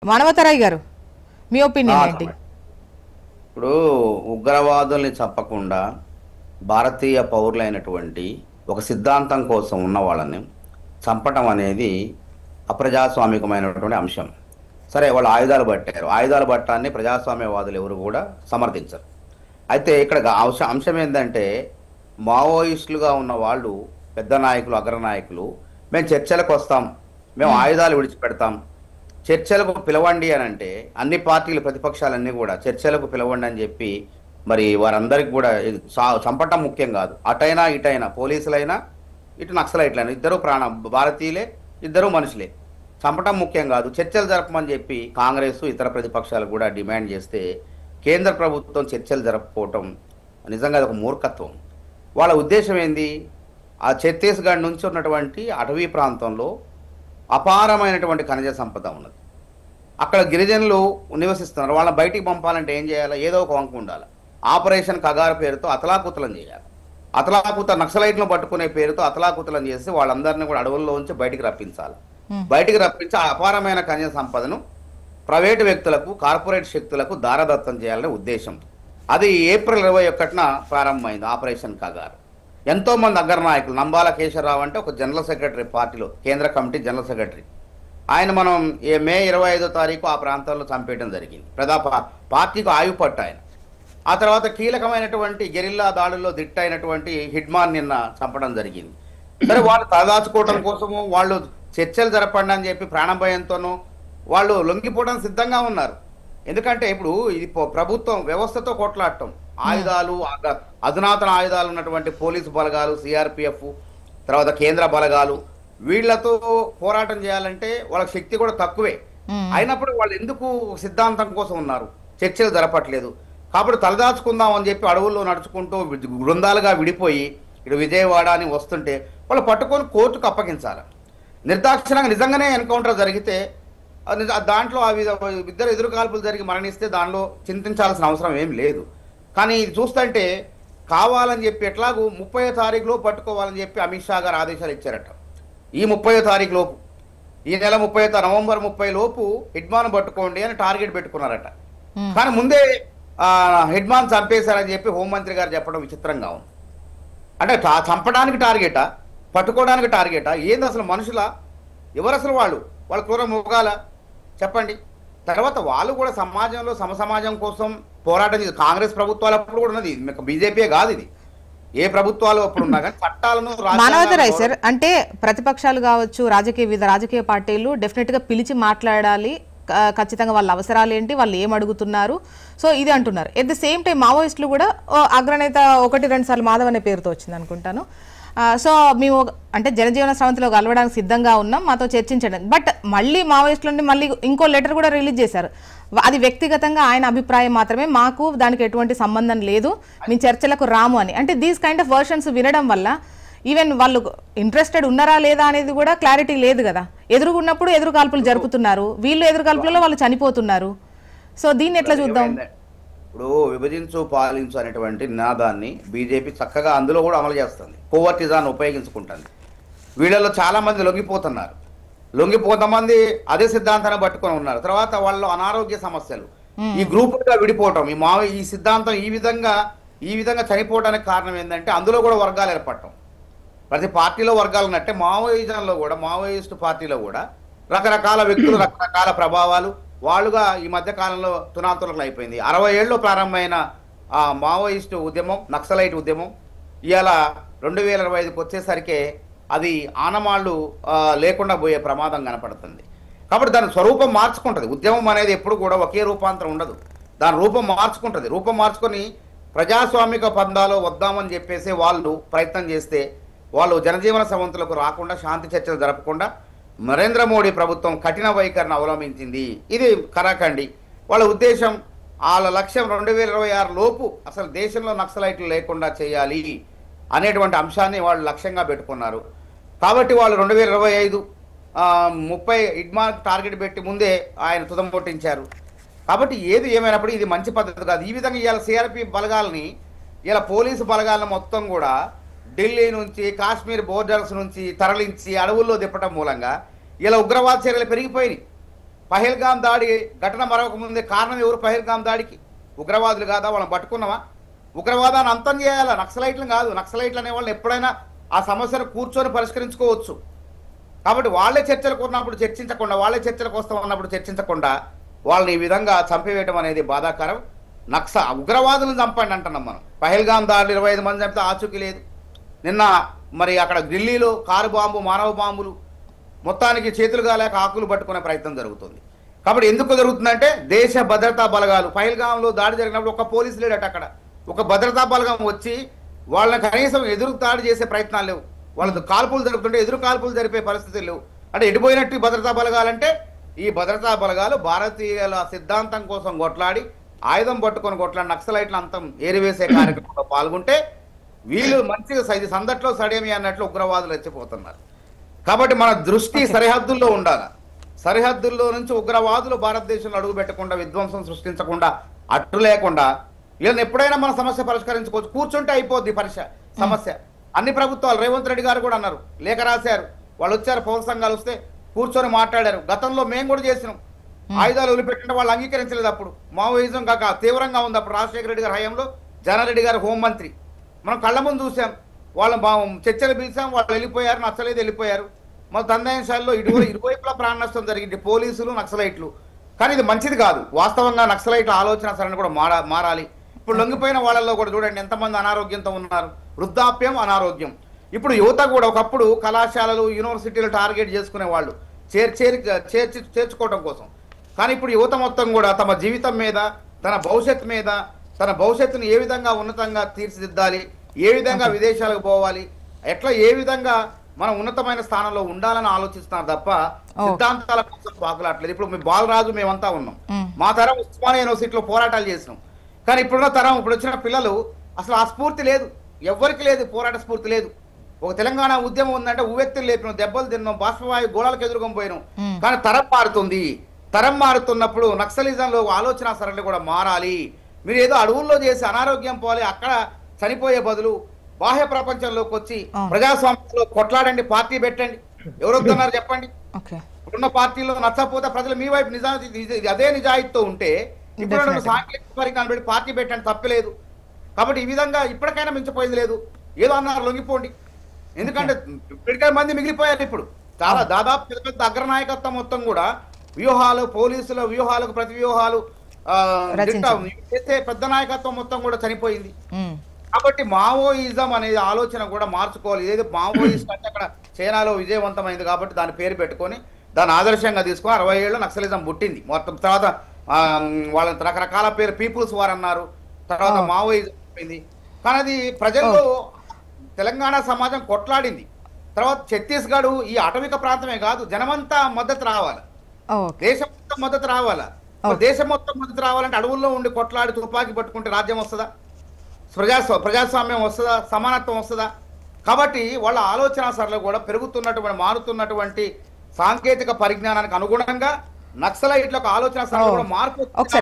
మానవతరాయ్ గారు, మీ ఒపీనియన్ ఏంటి? ఇప్పుడు ఉగ్రవాదుల్ని చంపకుండా భారతీయ పౌరులైనటువంటి ఒక సిద్ధాంతం కోసం ఉన్న వాళ్ళని చంపటం అనేది అప్రజాస్వామికమైనటువంటి అంశం. సరే, వాళ్ళు ఆయుధాలు పట్టారు, ఆయుధాల పట్టాన్ని ప్రజాస్వామ్యవాదులు ఎవరు కూడా సమర్థించరు. అయితే ఇక్కడ అంశం ఏంటంటే, మావోయిస్టులుగా ఉన్న వాళ్ళు, పెద్ద నాయకులు, అగ్రనాయకులు, మేము చర్చలకు వస్తాం, మేము ఆయుధాలు విడిచిపెడతాం, చర్చలకు పిలవండి అని అంటే అన్ని పార్టీలు, ప్రతిపక్షాలన్నీ కూడా చర్చలకు పిలవండి అని చెప్పి మరి వారందరికి కూడా చంపటం ముఖ్యం కాదు. అటైనా ఇటైనా, పోలీసులైనా ఇటు నక్సలైట్లైనా ఇద్దరు భారతీయులే, ఇద్దరు మనుషులే. చంపటం ముఖ్యం కాదు, చర్చలు జరపమని చెప్పి కాంగ్రెస్ ఇతర ప్రతిపక్షాలు కూడా డిమాండ్ చేస్తే కేంద్ర ప్రభుత్వం చర్చలు జరపకపోవటం నిజంగా అది ఒక మూర్ఖత్వం. వాళ్ళ ఉద్దేశం ఏంది? ఆ ఛత్తీస్గఢ్ నుంచి ఉన్నటువంటి అటవీ ప్రాంతంలో అపారమైనటువంటి ఖనిజ సంపద ఉన్నది. అక్కడ గిరిజనులు నివసిస్తున్నారు. వాళ్ళని బయటికి పంపాలంటే ఏం చేయాలి? ఏదో ఒక వంక ఉండాలి. ఆపరేషన్ కగారు పేరుతో అతలాకుతలం చేయాలి. నక్సలైట్లను పట్టుకునే పేరుతో అతలాకుతలం చేసి వాళ్ళందరినీ కూడా అడవుల్లో ఉంచి బయటికి రప్పించాలి. బయటికి రప్పించి ఆ అపారమైన ఖనిజ సంపదను ప్రైవేటు వ్యక్తులకు, కార్పొరేట్ శక్తులకు దారదత్తం చేయాలనే ఉద్దేశం. అది ఏప్రిల్ 21న ప్రారంభమైంది ఆపరేషన్ కగారు. ఎంతో మంది అగ్రనాయకులు, నంబాల కేశవరావు అంటే ఒక జనరల్ సెక్రటరీ, పార్టీలో కేంద్ర కమిటీ జనరల్ సెక్రటరీ, ఆయన మనం మే 25వ తారీఖు ఆ ప్రాంతాల్లో చంపేయడం జరిగింది. పార్టీకి ఆయుపట్టు ఆయన. ఆ తర్వాత కీలకమైనటువంటి గెరిల్లా దాడుల్లో దిట్టైనటువంటి హిడ్మాన్ నిన్న చంపడం జరిగింది. సరే, వాళ్ళు తలదాచుకోవడం కోసము వాళ్ళు చర్చలు జరపండి అని చెప్పి ప్రాణం భయంతోనూ వాళ్ళు లొంగిపోవడం సిద్ధంగా ఉన్నారు. ఎందుకంటే ఇప్పుడు ఇది ప్రభుత్వం వ్యవస్థతో కొట్లాడటం, ఆయుధాలు, అధునాతన ఆయుధాలు ఉన్నటువంటి పోలీసు బలగాలు, సిఆర్పిఎఫ్, తర్వాత కేంద్ర బలగాలు, వీళ్లతో పోరాటం చేయాలంటే వాళ్ళకి శక్తి కూడా తక్కువే. అయినప్పుడు వాళ్ళు ఎందుకు సిద్ధాంతం కోసం ఉన్నారు? చర్చలు జరపట్లేదు. కాబట్టి తలదాచుకుందాం అని చెప్పి అడవుల్లో నడుచుకుంటూ బృందాలుగా విడిపోయి ఇటు విజయవాడ అని వస్తుంటే వాళ్ళు పట్టుకొని కోర్టుకు అప్పగించాలి. నిర్దాక్షిణంగా నిజంగానే ఎన్కౌంటర్ జరిగితే దాంట్లో ఇద్దరు ఎదురుకాల్పులు జరిగి మరణిస్తే దానిలో చింతించాల్సిన అవసరం ఏం లేదు. కానీ ఇది చూస్తుంటే కావాలని చెప్పి ఎట్లాగూ 30వ తారీఖులో పట్టుకోవాలని చెప్పి అమిత్ షా గారు ఆదేశాలు ఇచ్చారట. ఈ 30వ తారీఖు లోపు, ఈ నెల నవంబర్ 30 లోపు హిడ్మాన్ పట్టుకోండి అని టార్గెట్ పెట్టుకున్నారట. కానీ ముందే హిడ్మాన్ చంపేశారని చెప్పి హోంమంత్రి గారు చెప్పడం విచిత్రంగా ఉంది. అంటే చంపడానికి టార్గెటా, పట్టుకోవడానికి టార్గెటా? ఏంది అసలు? మనుషుల ఎవరు అసలు? వాళ్ళ క్రూర మృగాల? చెప్పండి. తర్వాత వాళ్ళు కూడా సమాజంలో సమసమాజం కోసం పోరాటం చేసి, కాంగ్రెస్ ప్రభుత్వాలు అప్పుడు కూడా ఉన్నది, బీజేపీ కాదు, ఇది ఏ ప్రభుత్వాలు అప్పుడు ఉన్నా కానీ చట్టాలను. మానవతరాయ్ సార్, అంటే ప్రతిపక్షాలు కావచ్చు, వివిధ రాజకీయ పార్టీలు డెఫినెట్ గా పిలిచి మాట్లాడాలి, ఖచ్చితంగా వాళ్ళ అవసరాలు ఏంటి, వాళ్ళు ఏం అడుగుతున్నారు, సో ఇది అంటున్నారు. ఎట్ ది సేమ్ టైం మావోయిస్టులు కూడా అగ్రనేత 1-2 సార్లు మాధవ్ అనే పేరుతో వచ్చింది అనుకుంటాను. సో మేము అంటే జనజీవన స్రవంతిలో కలవడానికి సిద్ధంగా ఉన్నాం, మాతో చర్చించండి. బట్ మళ్ళీ మావోయిస్టుల నుండి మళ్ళీ ఇంకో లెటర్ కూడా రిలీజ్ చేశారు. అది వ్యక్తిగతంగా ఆయన అభిప్రాయం మాత్రమే, మాకు దానికి ఎటువంటి సంబంధం లేదు, మేము చర్చలకు రాము అని. అంటే దీస్ కైండ్ ఆఫ్ వర్షన్స్ వినడం వల్ల ఈవెన్ వాళ్ళు ఇంట్రెస్టెడ్ ఉన్నారా లేదా అనేది కూడా క్లారిటీ లేదు కదా. ఎదురుగున్నప్పుడు ఎదురు కాల్పులు జరుపుతున్నారు, వీళ్ళు ఎదురు కాల్పులలో వాళ్ళు చనిపోతున్నారు. సో దీన్ని ఎట్లా చూద్దాం? ఇప్పుడు విభజించు పాలించు అనేటువంటి నినాదాన్ని బీజేపీ చక్కగా అందులో కూడా అమలు చేస్తుంది, కోవర్టిజాన్ని ఉపయోగించుకుంటుంది. వీళ్ళలో చాలా మంది లొంగిపోతున్నారు, కొంతమంది అదే సిద్ధాంతాన్ని పట్టుకొని ఉన్నారు. తర్వాత వాళ్ళు అనారోగ్య సమస్యలు, ఈ గ్రూపులుగా విడిపోవటం, ఈ సిద్ధాంతం ఈ విధంగా చనిపోవడానికి కారణం ఏంటంటే అందులో కూడా వర్గాలు ఏర్పడటం. ప్రతి పార్టీలో వర్గాలు ఉన్నట్టే మావోయిజంలో కూడా, మావోయిస్టు పార్టీలో కూడా రకరకాల వ్యక్తులు, రకరకాల ప్రభావాలు, వాళ్ళుగా ఈ మధ్య కాలంలో తునాతునకలు అయిపోయింది. 60 ఏళ్ళలో ప్రారంభమైన ఆ మావోయిస్టు ఉద్యమం, నక్సలైట్ ఉద్యమం ఇవాళ 2025కి వచ్చేసరికి అది ఆనమాళ్ళు లేకుండా పోయే ప్రమాదం కనపడుతుంది. కాబట్టి దాని స్వరూపం మార్చుకుంటుంది. ఉద్యమం అనేది ఎప్పుడు కూడా ఒకే రూపాంతరం ఉండదు, దాని రూపం మార్చుకుంటుంది. రూపం మార్చుకొని ప్రజాస్వామిక పందాలో వద్దామని చెప్పేసి వాళ్ళు ప్రయత్నం చేస్తే, వాళ్ళు జనజీవన స్రవంతులకు రాకుండా, శాంతి చర్చలు జరపకుండా నరేంద్ర మోడీ ప్రభుత్వం కఠిన వైఖరిని అవలంబించింది. ఇది కరాకండి. వాళ్ళ ఉద్దేశం, వాళ్ళ లక్ష్యం 2026 లోపు అసలు దేశంలో నక్సలైట్లు లేకుండా చేయాలి అనేటువంటి అంశాన్ని వాళ్ళు లక్ష్యంగా పెట్టుకున్నారు. కాబట్టి వాళ్ళు 2025 30 హిడ్మాన్ టార్గెట్ పెట్టి ముందే ఆయన తుదం పొట్టించారు. కాబట్టి ఏది ఏమైనప్పుడు ఇది మంచి పద్ధతి కాదు. ఈ విధంగా ఇవాళ సిఆర్పి బలగాలని, ఇలా పోలీసు బలగాలను మొత్తం కూడా ఢిల్లీ నుంచి, కాశ్మీర్ బోర్డర్స్ నుంచి తరలించి అడవుల్లో తిప్పడం మూలంగా ఇలా ఉగ్రవాద చర్యలు పెరిగిపోయినాయి. పహల్గాం దాడి ఘటన మరొక ముందే కారణం ఎవరు? పహల్గాం దాడికి ఉగ్రవాదులు కాదా? వాళ్ళని పట్టుకున్నావా? ఉగ్రవాదాన్ని అంతం చేయాలా, నక్సలైట్లను కాదు. నక్సలైట్లు అనే వాళ్ళని ఎప్పుడైనా ఆ సమస్యను కూర్చొని పరిష్కరించుకోవచ్చు. కాబట్టి వాళ్ళే చర్చలకు ఉన్నప్పుడు చర్చించకుండా, వాళ్ళే చర్చలకు వస్తాం అన్నప్పుడు చర్చించకుండా వాళ్ళని ఈ విధంగా చంపివేయడం అనేది బాధాకరం. ఉగ్రవాదులను చంపండి అంటున్నాం మనం. పహల్గాం దాడులు 25 మంది చంపితే ఆచూకీ లేదు. నిన్న మరి అక్కడ ఢిల్లీలో కారు బాంబు, మానవ బాంబులు, మొత్తానికి చేతులు గాలేక ఆకులు పట్టుకునే ప్రయత్నం జరుగుతుంది. కాబట్టి ఎందుకు జరుగుతుందంటే దేశ భద్రతా బలగాలు పహల్గాంలో దాడి జరిగినప్పుడు ఒక పోలీసు లేడట, అక్కడ ఒక భద్రతా బలగం వచ్చి వాళ్ళని కనీసం ఎదురు దాడి చేసే ప్రయత్నాలు లేవు. వాళ్ళ కాల్పులు జరుగుతుంటే ఎదురు కాల్పులు జరిపే పరిస్థితులు లేవు. అంటే ఎడిపోయినట్టు భద్రతా బలగాలంటే ఈ భద్రతా బలగాలు భారతీయుల సిద్ధాంతం కోసం కొట్లాడి, ఆయుధం పట్టుకొని కొట్లాడి నక్సలైట్ల అంతం ఏరివేసే కార్యక్రమంలో పాల్గొంటే వీళ్ళు మంచిగా ఇది సందట్లో సడేమి అన్నట్లు ఉగ్రవాదులు రెచ్చిపోతున్నారు. కాబట్టి మన దృష్టి సరిహద్దుల్లో ఉండాలి. సరిహద్దుల్లో నుంచి ఉగ్రవాదులు భారతదేశంలో అడుగు పెట్టకుండా, విధ్వంసం సృష్టించకుండా, అడ్డు లేకుండా వీళ్ళని ఎప్పుడైనా మన సమస్య పరిష్కరించుకోవచ్చు. కూర్చుంటే అయిపోద్ది సమస్య. అన్ని ప్రభుత్వాలు, రేవంత్ రెడ్డి గారు కూడా అన్నారు, లేఖ రాశారు, వాళ్ళు వచ్చారు, పౌర సంఘాలు వస్తే కూర్చొని మాట్లాడారు. గతంలో మేము కూడా చేసినాం. ఆయుధాలు వదిలిపెట్టిన వాళ్ళు అంగీకరించలేదు. అప్పుడు మావోయిజం కాక తీవ్రంగా ఉంది. అప్పుడు రాజశేఖర రెడ్డి గారి హయాంలో జానారెడ్డి గారు హోంమంత్రి, మనం కళ్ళ ముందు చూసాం. వాళ్ళని చర్చలు పిలిచాం, వాళ్ళు వెళ్ళిపోయారు, నచ్చలేదు, వెళ్ళిపోయారు. మన తందాంశాల్లో ఇరువైపులా ప్రాణ నష్టం జరిగింది, పోలీసులు, నక్సలైట్లు. కానీ ఇది మంచిది కాదు. వాస్తవంగా నక్సలైట్ల ఆలోచన సరళి కూడా మారాలి. ఇప్పుడు లొంగిపోయిన వాళ్ళల్లో కూడా చూడండి ఎంతమంది అనారోగ్యంతో ఉన్నారు. వృద్ధాప్యం, అనారోగ్యం. ఇప్పుడు యువత కూడా ఒకప్పుడు కళాశాలలు, యూనివర్సిటీలు టార్గెట్ చేసుకునే వాళ్ళు చేర్చుకోవడం కోసం. కానీ ఇప్పుడు యువత మొత్తం కూడా తమ జీవితం మీద, తన భవిష్యత్తు మీద, తన భవిష్యత్తును ఏ విధంగా ఉన్నతంగా తీర్చిదిద్దాలి, ఏ విధంగా విదేశాలకు పోవాలి, ఏ విధంగా మనం ఉన్నతమైన స్థానంలో ఉండాలని ఆలోచిస్తున్నారు తప్ప సిద్ధాంతాల కోసం పాకులాట్లేదు. ఇప్పుడు మీ బాలరాజు మేమంతా ఉన్నాం. మా తరం ఉస్మానియా యూనివర్సిటీలో పోరాటాలు చేసినాం. కానీ ఇప్పుడున్న తరం, ఇప్పుడు వచ్చిన పిల్లలు అసలు ఆ స్ఫూర్తి లేదు, ఎవ్వరికి లేదు, పోరాట స్ఫూర్తి లేదు. ఒక తెలంగాణ ఉద్యమం ఉందంటే ఉవ్వెత్తులు లేపినాం, దెబ్బలు తిన్నాం, బాష్పవాయు గోళాలకు ఎదురుకొని పోయినాం. కానీ తరం మారుతుంది. తరం మారుతున్నప్పుడు నక్సలిజంలో ఆలోచన సరళి కూడా మారాలి. మీరు ఏదో అడవుల్లో చేసి అనారోగ్యం పోవాలి, అక్కడ చనిపోయే బదులు బాహ్య ప్రపంచంలోకి వచ్చి ప్రజాస్వామ్యంలో కొట్లాడండి, పార్టీ పెట్టండి. ఎవరు వస్తున్నారు చెప్పండి. ఇప్పుడున్న పార్టీలో నచ్చకపోతే ప్రజలు మీ వైపు అదే నిజాయితీతో ఉంటే ఇప్పుడు సాంకేతిక పరిజ్ఞానం పెట్టి పార్టీ పెట్టండి, తప్పలేదు. కాబట్టి ఈ విధంగా ఇప్పటికైనా మించిపోయింది లేదు. ఏదో అన్నారు, లొంగిపోండి. ఎందుకంటే ఇప్పటికై మంది మిగిలిపోయారు. ఇప్పుడు చాలా దాదాపు పెద్ద పెద్ద అగ్రనాయకత్వం మొత్తం కూడా వ్యూహాలు, పోలీసుల వ్యూహాలకు ప్రతి వ్యూహాలు చేసే పెద్ద నాయకత్వం మొత్తం కూడా చనిపోయింది. కాబట్టి మావోయిజం అనేది ఆలోచన కూడా మార్చుకోవాలి. ఏదో మావోయిస్ట్ అంటే అక్కడ చైనాలో విజయవంతమైంది కాబట్టి దాని పేరు పెట్టుకొని దాన్ని ఆదర్శంగా తీసుకొని 60 ఏళ్ళు నక్సలిజం పుట్టింది. మొత్తం తర్వాత వాళ్ళ రకరకాల పేరు పీపుల్స్ వార్ అన్నారు, తర్వాత మావోయిజం అయిపోయింది. కానీ అది ప్రజల్లో తెలంగాణ సమాజం కొట్లాడింది. తర్వాత ఛత్తీస్గఢ్ ఈ ఆటవిక ప్రాంతమే కాదు, జనమంతా మద్దతు రావాలి, దేశం మొత్తం మద్దతు రావాలా. దేశం మొత్తం మద్దతు రావాలంటే అడవుల్లో ఉండి కొట్లాడి తుపాకీ పట్టుకుంటే రాజ్యం వస్తుందా? ప్రజాస్వామ్యం వస్తుందా? సమానత్వం వస్తుందా? కాబట్టి వాళ్ళ ఆలోచన సరళి కూడా మారుతున్నటువంటి సాంకేతిక పరిజ్ఞానానికి అనుగుణంగా నక్సలైట్లకు ఆలోచన సరళి కూడా మార్పు